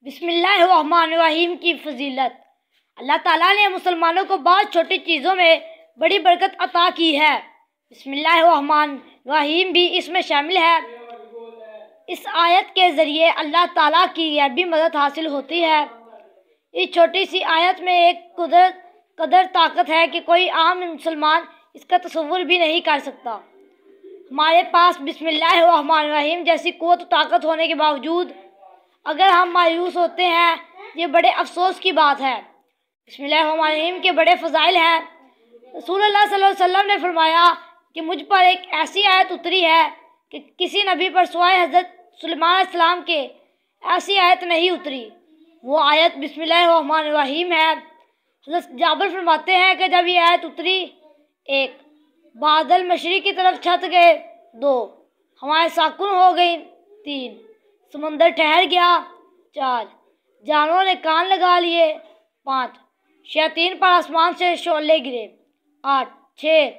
بسم اللہ الرحمن الرحیم کی فضیلت۔ اللہ تعالیٰ نے مسلمانوں کو بعض چھوٹی چیزوں میں بڑی برکت عطا کی ہے۔ بسم اللہ الرحمن الرحیم بھی اس میں شامل ہے۔ اس آیت کے ذریعے اللہ تعالیٰ کی غیبی مدد حاصل ہوتی ہے۔ اس چھوٹی سی آیت میں ایک قدر طاقت ہے کہ کوئی عام مسلمان اس کا تصور بھی نہیں کر سکتا۔ ہمارے پاس بسم اللہ الرحمن الرحیم جیسی قوت و طاقت ہونے کے باوجود اگر ہم مایوس ہوتے ہیں، یہ بڑے افسوس کی بات ہے۔ بسم اللہ الرحمن الرحیم کے بڑے فضائل ہیں۔ رسول اللہ صلی اللہ علیہ وسلم نے فرمایا کہ مجھ پر ایک ایسی آیت اتری ہے کہ کسی نبی پر سوائے حضرت سلیمان علیہ السلام کے ایسی آیت نہیں اتری۔ وہ آیت بسم اللہ الرحمن الرحیم ہے۔ حضرت جابر فرماتے ہیں کہ جب یہ آیت اتری، 1 بادل مشرق کی طرف چھت گئے، 2 ہوائیں ساکن ہو گئیں، 3 سمندر ٹھہر گیا، 4 جانوروں نے کان لگا لیے، 5 شیاطین پر آسمان سے شعلے گرے، 6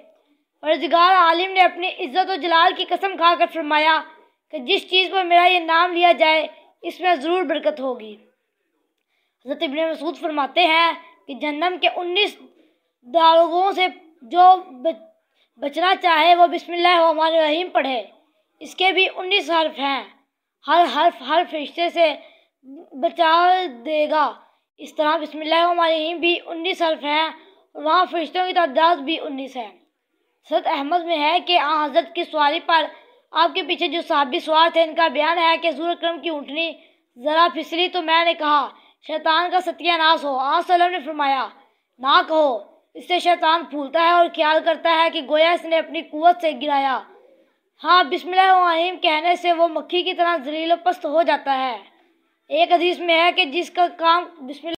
پروردگار عالم نے اپنی عزت و جلال کی قسم کھا کر فرمایا کہ جس چیز پر میرا یہ نام لیا جائے اس میں ضرور برکت ہوگی۔ حضرت ابن مسعود فرماتے ہیں کہ جہنم کے 19 داروغوں سے جو بچنا چاہے وہ بسم اللہ الرحمن الرحیم پڑھے۔ اس کے بھی 19 حرف ہیں، ہر حرف ہر فرشتے سے بچا دے گا۔ اس طرح بسم اللہ الرحمن الرحیم بھی 19 حرف ہیں اور وہاں فرشتوں کی تعداد بھی 19 ہے۔ حضرت احمد میں ہے کہ حضرت کی سواری پر آپ کے پیچھے جو صحابی سوار تھے، ان کا بیان ہے کہ حضور اکرم کی اونٹنی ذرا پھسلی تو میں نے کہا شیطان کا ستیہ ناس ہو۔ آپ صلی اللہ علیہ وسلم نے فرمایا نہ کہو، اس سے شیطان پھولتا ہے اور خیال کرتا ہے کہ گویا اس نے اپنی قوت سے گرایا۔ ہاں، بسم اللہ الرحمن الرحیم کہنے سے وہ مکھی کی طرح ذلیل و پست ہو جاتا ہے۔ ایک حدیث میں ہے کہ جس کا کام بسم اللہ